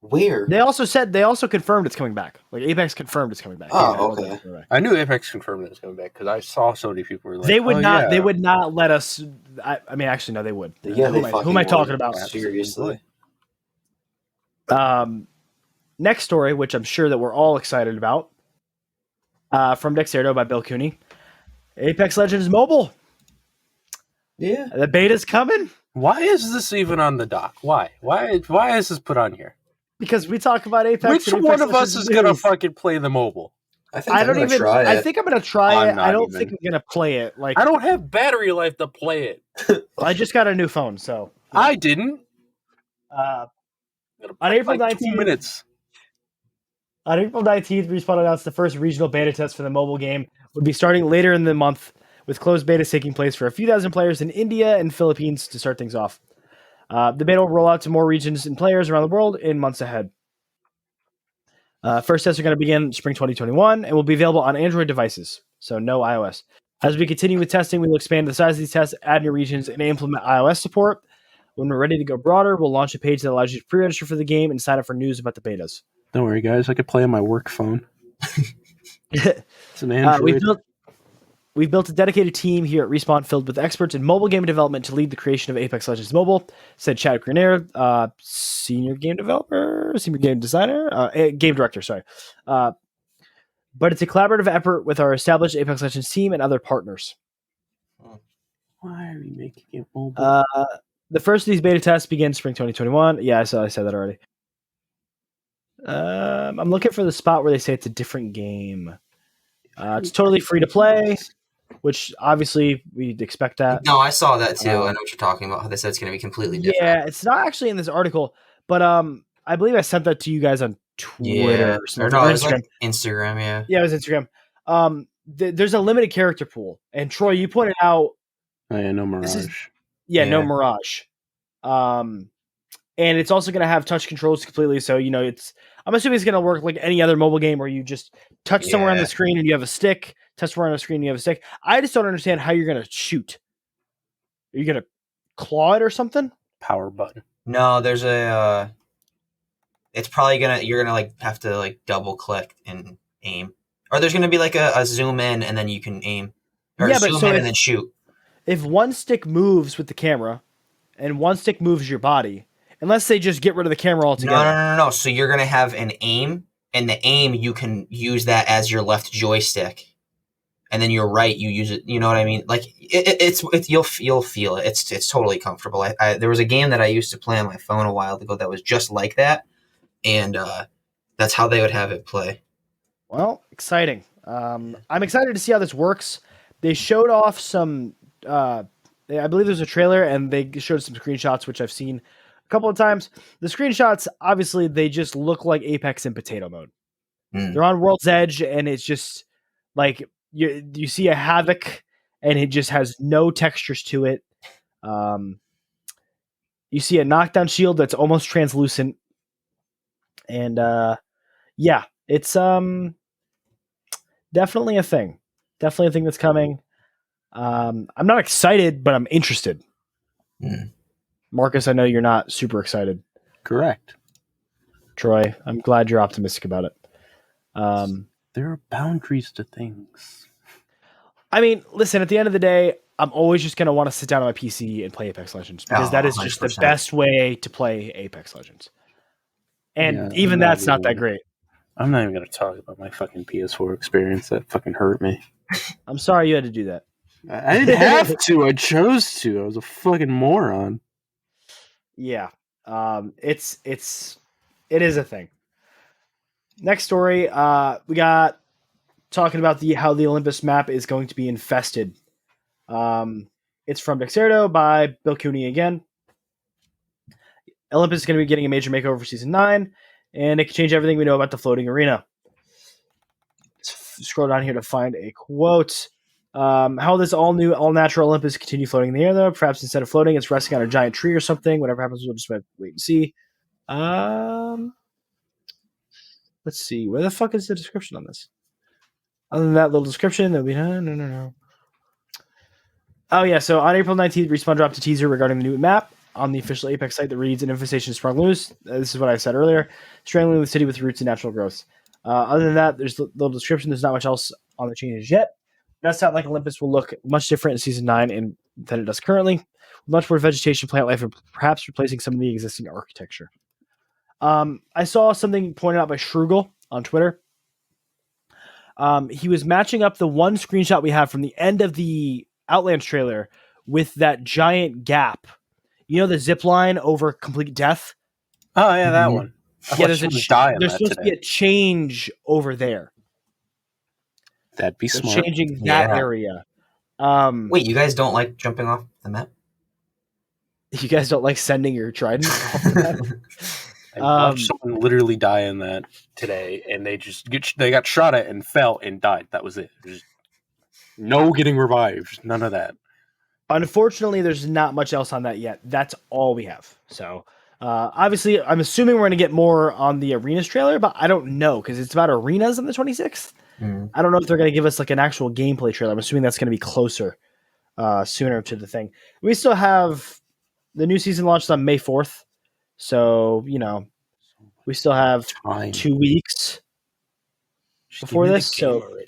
Where? They also confirmed it's coming back. Like Apex confirmed it's coming back. Oh, Yeah, World's okay. Edge is coming back. I knew Apex confirmed it was coming back because I saw so many people were like, They would oh, not. yeah. They would not let us. I mean, actually, no, they would. Yeah, who, they who am I fucking talking would. about? Seriously. Next story, which I'm sure that we're all excited about, from Dexerto by Bill Cooney. Apex Legends Mobile. Yeah. The beta's coming Why is this even on the dock? Why? Why is this put on here? because we talk about Apex. Which and Apex one of us Legends is gonna news. fucking play the mobile? I think I I'm don't gonna even. try it. I think I'm gonna try I'm it. I not don't even. think I'm gonna play it. Like I don't have battery life to play it. I just got a new phone, so I didn't. uh, Gonna On play April like 2 19th. minutes. on April 19th, Respawn announced the first regional beta test for the mobile game would be starting later in the month, with closed betas taking place for a few thousand players in India and Philippines to start things off. The beta will roll out to more regions and players around the world in months ahead. First tests are going to begin spring 2021 and will be available on Android devices, so no iOS. As we continue with testing, we will expand the size of these tests, add new regions, and implement iOS support. When we're ready to go broader, we'll launch a page that allows you to pre-register for the game and sign up for news about the betas. Don't worry, guys. I could play on my work phone. It's an Android. We've built a dedicated team here at Respawn filled with experts in mobile game development to lead the creation of Apex Legends Mobile, said Chad Grenier, senior game designer, game director, sorry. But it's a collaborative effort with our established Apex Legends team and other partners. Why are we making it mobile? The first of these beta tests begins spring 2021. Yeah, I said that already. I'm looking for the spot where they say it's a different game. It's totally free to play, which obviously we'd expect that. No, I saw that too. I know what you're talking about. How they said it's going to be completely different. Yeah, it's not actually in this article, but I believe I sent that to you guys on Twitter or something. Or no, it was like Instagram. Yeah, yeah, it was Instagram. There's a limited character pool, and Troy, you pointed out. Oh yeah, no Mirage. No Mirage. And it's also going to have touch controls completely. So, I'm assuming it's going to work like any other mobile game where you just touch somewhere on the screen and you have a stick, touch somewhere on the screen and you have a stick. I just don't understand how you're going to shoot. Are you going to claw it or something? Power button. No, there's it's probably you're going to like have to like double click and aim. Or there's going to be like a zoom in and then you can aim. Or zoom in and then shoot. If one stick moves with the camera and one stick moves your body, unless they just get rid of the camera altogether. No. So you're going to have an aim, and the aim, you can use that as your left joystick. And then your right, you use it. You know what I mean? Like, it's you'll feel it. It's totally comfortable. There was a game that I used to play on my phone a while ago that was just like that. And that's how they would have it play. Well, exciting. I'm excited to see how this works. They showed off some... I believe there's a trailer, and they showed some screenshots, which I've seen a couple of times. The screenshots, obviously, they just look like Apex in potato mode. They're on World's Edge, and it's just like you see a Havoc, and it just has no textures to it. You see a knockdown shield that's almost translucent, and it's definitely a thing. Definitely a thing that's coming. I'm not excited, but I'm interested. Marcus, I know you're not super excited. Correct. Troy, I'm glad you're optimistic about it. There are boundaries to things. I mean, listen, at the end of the day, I'm always just going to want to sit down on my PC and play Apex Legends because that is just 100%. The best way to play Apex Legends. And even that's not that great. I'm not even going to talk about my fucking PS4 experience. That fucking hurt me. I'm sorry you had to do that. I didn't have to. I chose to. I was a fucking moron. Yeah. It is a thing. Next story, we got talking about how the Olympus map is going to be infested. It's from Dexerto by Bill Cooney again. Olympus is going to be getting a major makeover for Season 9, and it can change everything we know about the floating arena. Let's scroll down here to find a quote. How this all-natural Olympus continue floating in the air, though? Perhaps instead of floating, it's resting on a giant tree or something. Whatever happens, we'll just wait and see. Let's see. Where the fuck is the description on this? Other than that little description, there'll be no. Oh, yeah. So on April 19th, Respawn dropped a teaser regarding the new map on the official Apex site that reads, an infestation sprung loose. This is what I said earlier. Strangling the city with roots and natural growth. Other than that, there's a little description. There's not much else on the changes yet. It does sound like Olympus will look much different in Season 9 than it does currently. Much more vegetation, plant life, and perhaps replacing some of the existing architecture. I saw something pointed out by Shrugel on Twitter. He was matching up the one screenshot we have from the end of the Outlands trailer with that giant gap. You know the zip line over complete death? Oh, yeah, that one. Yeah, there's supposed to be a change over there. That'd be smart. Changing that area. Wait, you guys don't like jumping off the map? You guys don't like sending your trident off the map? I watched someone literally die in that today, and they got shot at and fell and died. That was it. There's no getting revived. Just none of that. Unfortunately, there's not much else on that yet. That's all we have. So, obviously, I'm assuming we're going to get more on the Arenas trailer, but I don't know because it's about Arenas on the 26th. I don't know if they're going to give us like an actual gameplay trailer. I'm assuming that's going to be closer, sooner to the thing. We still have the new season launched on May 4th. So, we still have 2 weeks before this. So,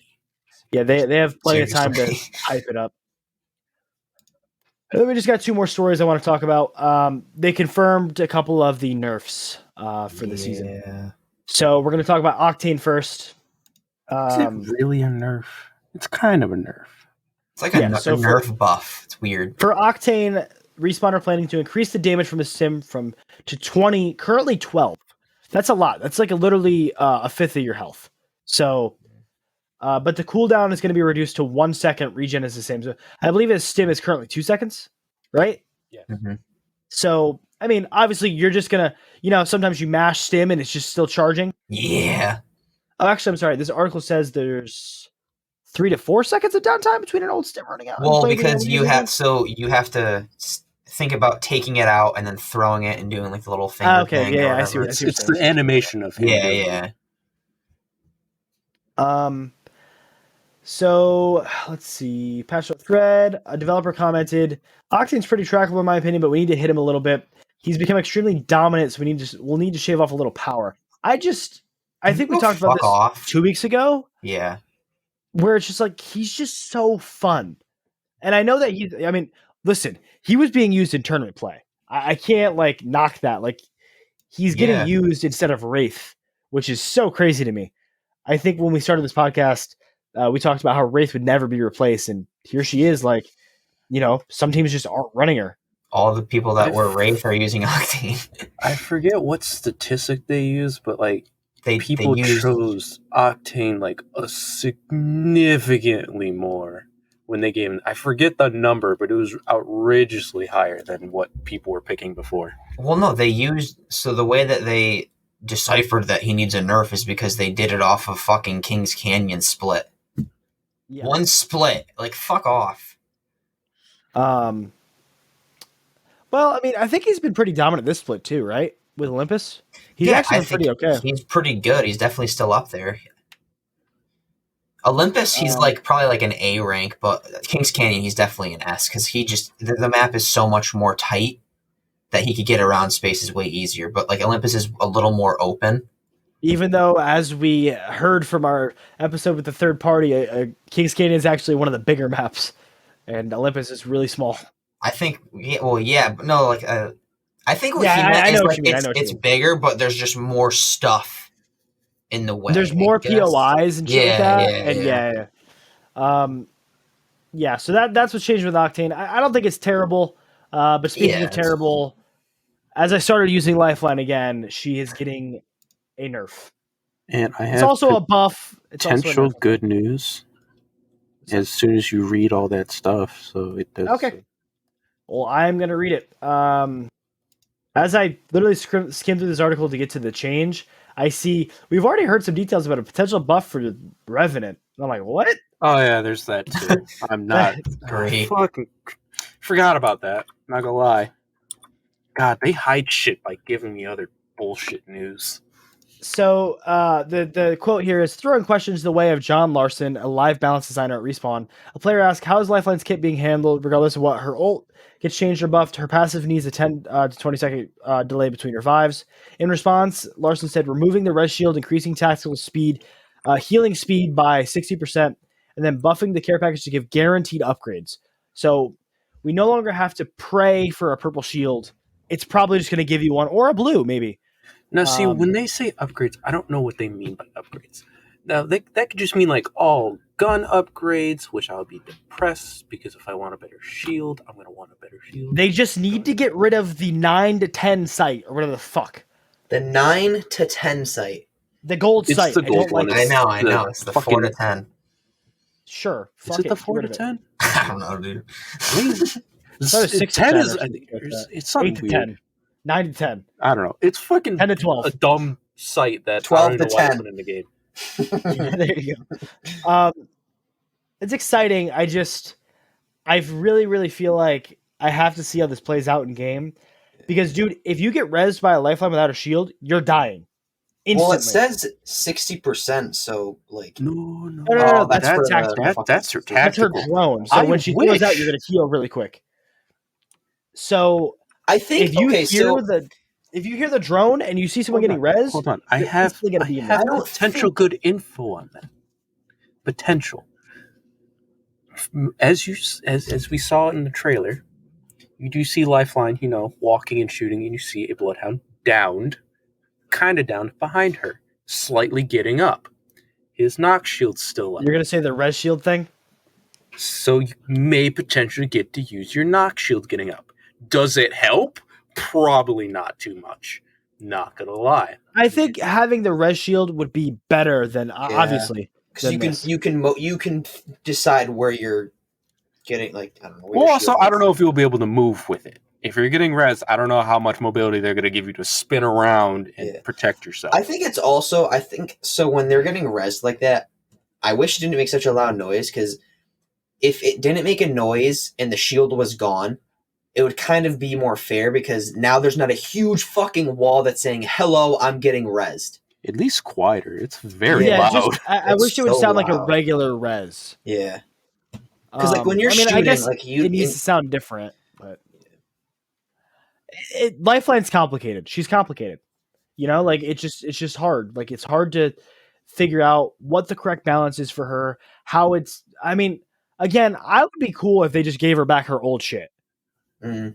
yeah, they have plenty of time to hype it up. And then we just got 2 more stories I want to talk about. They confirmed a couple of the nerfs for the season. So we're going to talk about Octane first. Is it really a nerf? It's kind of a nerf. It's like a nerf buff. It's weird. For Octane, Respawn are planning to increase the damage from the sim to 20, currently 12. That's a lot. That's like literally a fifth of your health. So, but the cooldown is going to be reduced to 1 second. Regen is the same. So I believe his stim is currently 2 seconds, right? Yeah. Mm-hmm. So, I mean, obviously you're just going to, sometimes you mash stim and it's just still charging. Yeah. Oh, actually, I'm sorry. This article says there's 3 to 4 seconds of downtime between an old stim running out. Well, because you have to think about taking it out and then throwing it and doing like the little finger thing. Yeah, I see. It's the animation of him. Yeah. So let's see. Patch thread. A developer commented, Octane's pretty trackable in my opinion, but we need to hit him a little bit. He's become extremely dominant, so we'll need to shave off a little power. I think we talked about this 2 weeks ago. Yeah. Where it's just like he's just so fun. And I know that listen, he was being used in tournament play. I can't like knock that. Like he's getting used instead of Wraith, which is so crazy to me. I think when we started this podcast, we talked about how Wraith would never be replaced, and here she is. Like, some teams just aren't running her. All the people that were Wraith are using Octane. I forget what statistic they use, but like people chose Octane like a significantly more when they gave him. I forget the number, but it was outrageously higher than what people were picking before. Well, no, the way that they deciphered that he needs a nerf is because they did it off of fucking Kings Canyon split. Yeah. One split. Like, fuck off. Well, I mean, I think he's been pretty dominant this split too, right? With Olympus? He's actually pretty okay. He's pretty good. He's definitely still up there. Olympus, he's probably like an A rank, but Kings Canyon, he's definitely an S because the map is so much more tight that he could get around spaces way easier. But like Olympus is a little more open. Even though, as we heard from our episode with the third party, Kings Canyon is actually one of the bigger maps, and Olympus is really small. I think, but no, like, I think what he meant is like it's bigger, but there's just more stuff in the way. There's more POIs and shit like that. So that's what's changed with Octane. I don't think it's terrible, but speaking of terrible, as I started using Lifeline again, she is getting a nerf. And it's also a buff. It's potential good news as soon as you read all that stuff. So it does. Okay. Well, I'm going to read it. As I literally skimmed through this article to get to the change, I see we've already heard some details about a potential buff for Revenant. And I'm like, what? Oh, yeah, there's that too. I'm not. Great. Fucking forgot about that. Not gonna lie. God, they hide shit by giving me other bullshit news. So the quote here is, throwing questions the way of John Larson, a live balance designer at Respawn. A player asked, how is Lifeline's kit being handled regardless of what her ult gets changed or buffed? Her passive needs a 10 to 20 second delay between revives. In response, Larson said, removing the res shield, increasing tactical speed, healing speed by 60%, and then buffing the care package to give guaranteed upgrades. So we no longer have to pray for a purple shield. It's probably just going to give you one, or a blue, maybe. Now, see, when they say upgrades, I don't know what they mean by upgrades. Now, that could just mean like all gun upgrades, which I'll be depressed because if I want a better shield, I'm going to want a better shield. They just need to get rid of the 9 to 10 sight, or whatever the fuck. The 9 to 10 sight. The gold sight. The gold one. I know. It's the 4 to 10. Sure. Is it the 4 to 10? I don't know, dude. It's 6 to 10. It's something 8 to weird. 10. 9 to 10. I don't know. It's fucking 10 to 12. a dumb site that 12 I don't to know why 10. put in the game. Yeah, there you go. It's exciting. I really, really feel like I have to see how this plays out in game. Because, dude, if you get rezzed by a lifeline without a shield, you're dying. Instantly. Well, it says 60%, so, like... No. That's her tactical. That's her tactical. That's her drone. So when she throws out, you're going to heal really quick. So... I think if you hear the drone and you see someone getting res, hold on. I have potential good info on that. Potential. As we saw in the trailer, you do see Lifeline, walking and shooting, and you see a Bloodhound kind of down behind her, slightly getting up. His knock shield's still up. You're gonna say the res shield thing? So you may potentially get to use your knock shield getting up. Does it help? Probably not too much. Not gonna lie. I think having the res shield would be better than obviously because you can decide where you're getting, like, I don't know. Well, also, I don't know if you'll be able to move with it. If you're getting res, I don't know how much mobility they're going to give you to spin around and protect yourself. I think it's also, so when they're getting res like that, I wish it didn't make such a loud noise, because if it didn't make a noise and the shield was gone, it would kind of be more fair, because now there's not a huge fucking wall that's saying, hello, I'm getting resed. At least quieter. It's very loud. I wish it would sound like a regular res. Yeah. Because like when you're shooting, I guess like it needs to sound different, but Lifeline's complicated. She's complicated. You know, like it's just hard. Like it's hard to figure out what the correct balance is for her. How it's. I mean, again, I would be cool if they just gave her back her old shit. Mm.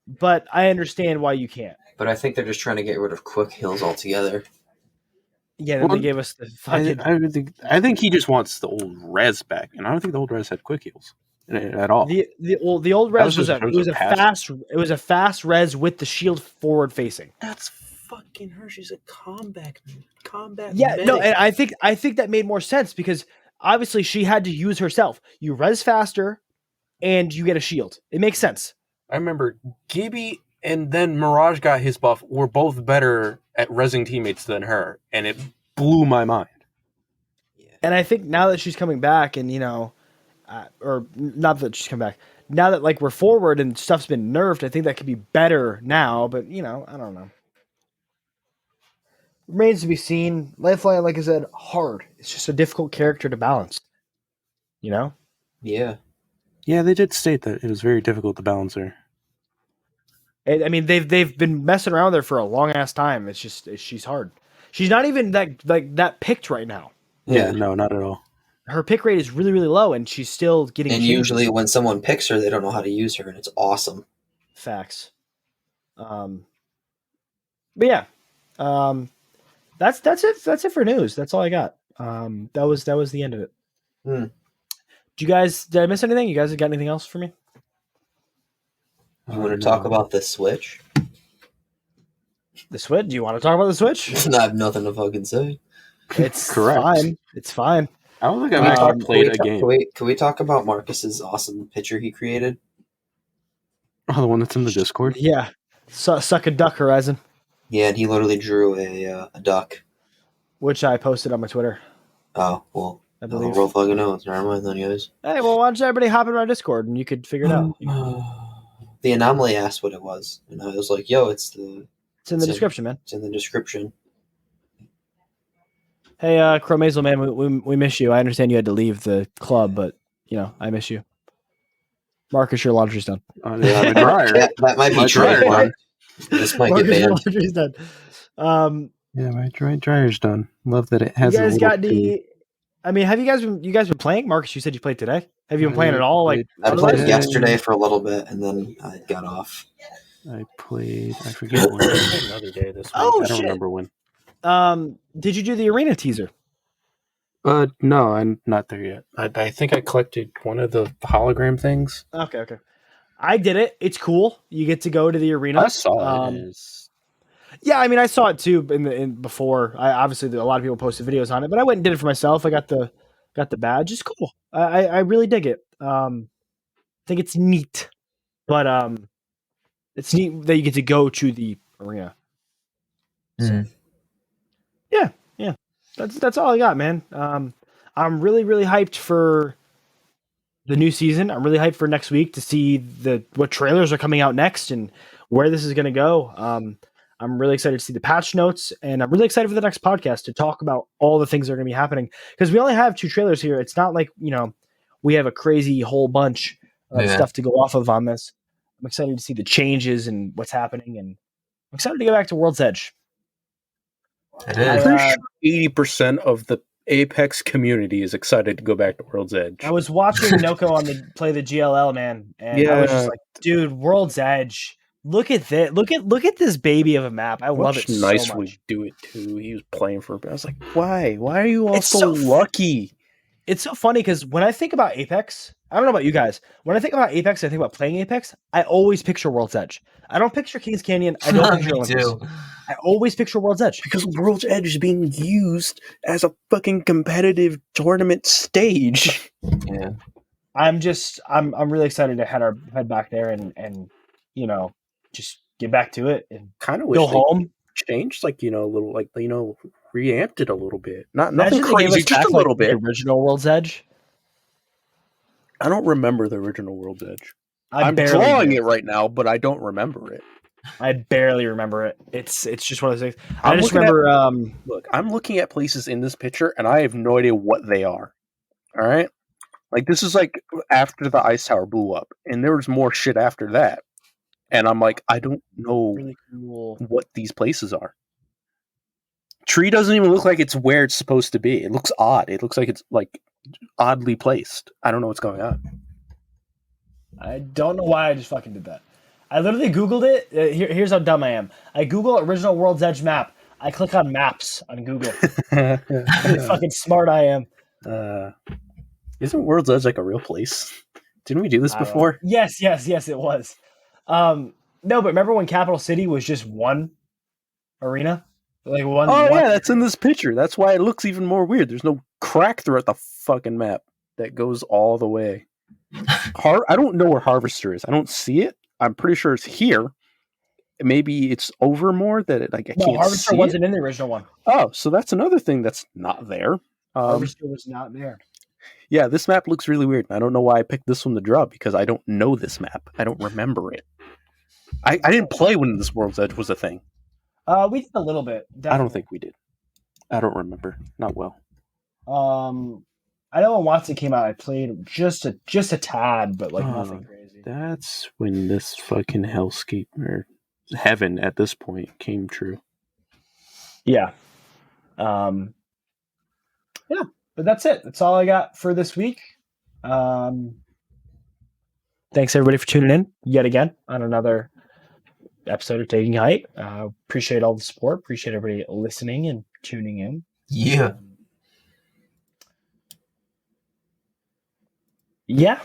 But I understand why you can't. But I think they're just trying to get rid of quick heals altogether. Yeah, then they gave us the fucking. I think he just wants the old res back, and I don't think the old res had quick heals at all. The old res was a fast res with the shield forward facing. That's fucking her. She's a combat. Yeah, medic. no, and I think that made more sense, because obviously she had to use herself. You res faster, and you get a shield. It makes sense. I remember Gibby and then Mirage got his buff. Were both better at resing teammates than her, and it blew my mind. And I think now that she's coming back, and or not that she's come back, now that like we're forward and stuff's been nerfed, I think that could be better now. But I don't know. Remains to be seen. Lifeline, like I said, hard. It's just a difficult character to balance. Yeah. Yeah, they did state that it was very difficult to balance her. I mean, they've been messing around there for a long ass time. It's just she's hard. She's not even that picked right now. Yeah, no, not at all. Her pick rate is really, really low, and she's still getting. And usually, when someone picks her, they don't know how to use her, and it's awesome. Facts. But yeah, that's it. That's it for news. That's all I got. That was the end of it. Did I miss anything? You guys got anything else for me? You want to talk about the Switch? The Switch? Do you want to talk about the Switch? I have nothing to fucking say. It's correct. Fine. It's fine. I don't think I've ever played a game. Can we talk about Marcus's awesome picture he created? Oh, the one that's in the Discord? Yeah. Suck a duck, Horizon. Yeah, and he literally drew a duck. Which I posted on my Twitter. Oh, well. I believe. The world fucking knows. Never mind then, guys. Hey, well, why don't everybody hop in our Discord and you could figure it out. The Anomaly asked what it was, and I was like, yo, it's in the description, man. It's in the description. Hey, Chromazel, man, we miss you. I understand you had to leave the club, but, I miss you. Marcus, your laundry's done. The dryer. that might be true. This might get banned. Laundry's done. Yeah, my dryer's done. Love that it has. You guys got the? I mean, have you guys been playing? Marcus, you said you played today. Have you been playing at all? Like I played yesterday for a little bit, and then I got off. I forget when. Another day this week. I don't remember when. Did you do the arena teaser? No, I'm not there yet. I think I collected one of the hologram things. Okay. I did it. It's cool. You get to go to the arena. I saw it. Yeah, I mean, I saw it too before. Obviously, a lot of people posted videos on it, but I went and did it for myself. I got the badge. It's cool. I really dig it. I think it's neat, but it's neat that you get to go to the arena. So, yeah. That's all I got, man. I'm really, really hyped for the new season. I'm really hyped for next week to see what trailers are coming out next and where this is going to go. I'm really excited to see the patch notes, and I'm really excited for the next podcast to talk about all the things that are going to be happening, because we only have 2 trailers here. It's not like, we have a crazy whole bunch of stuff to go off of on this. I'm excited to see the changes and what's happening, and I'm excited to go back to World's Edge. It is. 80% of the Apex community is excited to go back to World's Edge. I was watching Noko play the GLL, man, and I was just like, dude, World's Edge. Look at that! Look at this baby of a map. I love it so much. Nice would do it too. He was playing for. I was like, why? Why are you all so lucky? It's so funny because when I think about Apex, I don't know about you guys. When I think about Apex, I think about playing Apex. I always picture World's Edge. I don't picture Kings Canyon. I don't picture Me Olympus. too. I always picture World's Edge. Because World's Edge is being used as a fucking competitive tournament stage. Yeah. I'm really excited to head back there and just get back to it and Kind of wish go they home. changed, a little, reamped it a little bit. Nothing Imagine they gave crazy, us just back, a little the bit. original World's Edge. I don't remember the original World's Edge. I'm barely drawing do. it right now, but I don't remember it. I barely remember it. It's just one of those things. I I'm just looking remember. Look, I'm looking at places in this picture, and I have no idea what they are. All right? This is after the ice tower blew up, and there was more shit after that. And I'm like, I don't know really cool. what these places are. Tree doesn't even look like it's where it's supposed to be. It looks odd. It looks like it's oddly placed. I don't know what's going on. I don't know why I just fucking did that. I literally Googled it. Here's how dumb I am. I Google original World's Edge map. I click on maps on Google. How fucking smart I am. Isn't World's Edge a real place? Didn't we do this before? Yes, it was. No, but remember when Capital City was just one arena? One. Oh, yeah, that's in this picture. That's why it looks even more weird. There's no crack throughout the fucking map that goes all the way. I don't know where Harvester is. I don't see it. I'm pretty sure it's here. Maybe it's over more that I can't see. Harvester wasn't in the original one. Oh, so that's another thing that's not there. Harvester was not there. Yeah, this map looks really weird. I don't know why I picked this one to draw because I don't know this map. I don't remember it. I didn't play when this World's Edge was a thing. We did a little bit. Definitely. I don't think we did. I don't remember. Not well. I know when Watson came out, I played just a tad, but nothing crazy. That's when this fucking hellscape or heaven at this point came true. Yeah. Yeah, but that's it. That's all I got for this week. Thanks everybody for tuning in yet again on another episode of Taking Height. Appreciate all the support. Appreciate everybody listening and tuning in. Yeah. Yeah.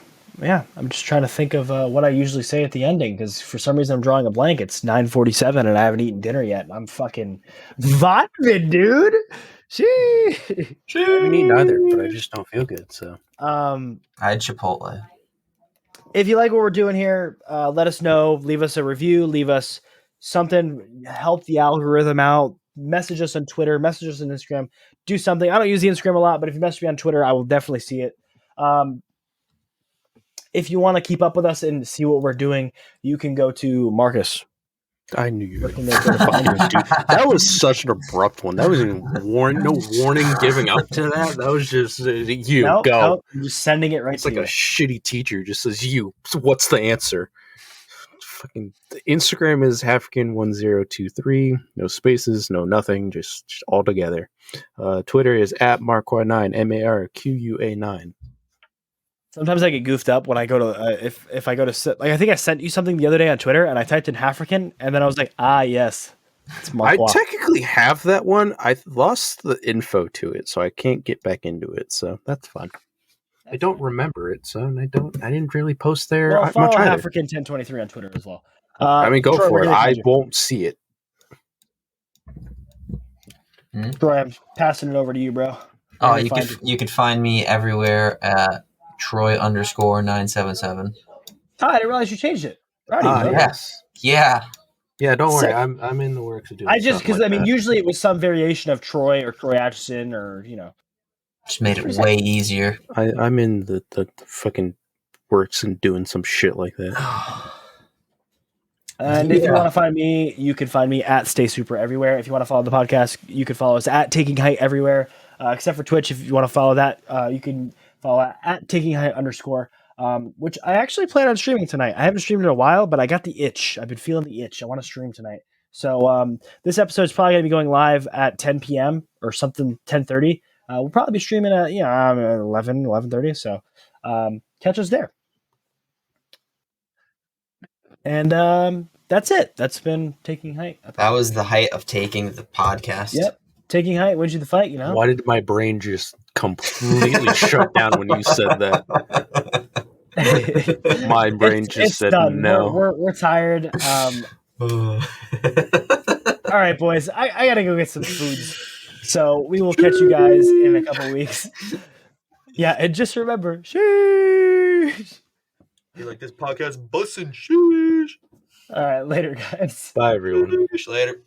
I'm just trying to think of what I usually say at the ending because for some reason I'm drawing a blank. It's 9:47 and I haven't eaten dinner yet. I'm fucking vibing, dude. Me neither, but I just don't feel good. So I had Chipotle. If you like what we're doing here, let us know. Leave us a review. Leave us something. Help the algorithm out. Message us on Twitter. Message us on Instagram. Do something. I don't use the Instagram a lot, but if you message me on Twitter, I will definitely see it. If you want to keep up with us and see what we're doing, you can go to Marcus. I knew you were going to find it, dude. That was such an abrupt one. That was no warning giving up to that. That was just go. Nope, I'm just sending it right it's to like you. A shitty teacher just says you. So what's the answer? Fucking Instagram is African1023. No spaces, no nothing. Just all together. Twitter is @Marqua9. MARQUA9. Sometimes I get goofed up when I go to if I go to I think I sent you something the other day on Twitter and I typed in African and then I was like, yes, it's Marqua. I technically have that one. I lost the info to it, so I can't get back into it. So that's fun. I don't remember it, so I didn't really post there. Well, follow African1023 on Twitter as well. Go Troy, for it. I won't see it. Troy, I'm passing it over to you, bro. Oh, you could find me everywhere at Troy_977. I didn't realize you changed it. Yes. Yeah. Yeah, don't worry. I'm in the works of doing. I just because usually it was some variation of Troy or Troy Atchison or just made it way easier. I'm in the fucking works and doing some shit like that. And if you want to find me, you can find me at Stay Super everywhere. If you want to follow the podcast, you can follow us at Taking Height everywhere, except for Twitch. If you want to follow that, you can follow at Taking Height _, which I actually plan on streaming tonight. I haven't streamed in a while, but I got the itch. I've been feeling the itch. I want to stream tonight. So this episode is probably going to be going live at 10 p.m. or something, 10:30. We'll probably be streaming at 11:30. So catch us there. And that's it. That's been Taking Height. That was the height of taking the podcast. Yep. Taking Height wins you the fight, Why did my brain just completely shut down when you said that? My brain just said done. no. We're tired. All right, boys. I gotta go get some foods. So we will catch you guys in a couple weeks. Yeah, and just remember, sheesh. You like this podcast? Bussin' sheesh. All right, later, guys. Bye, everyone. Later.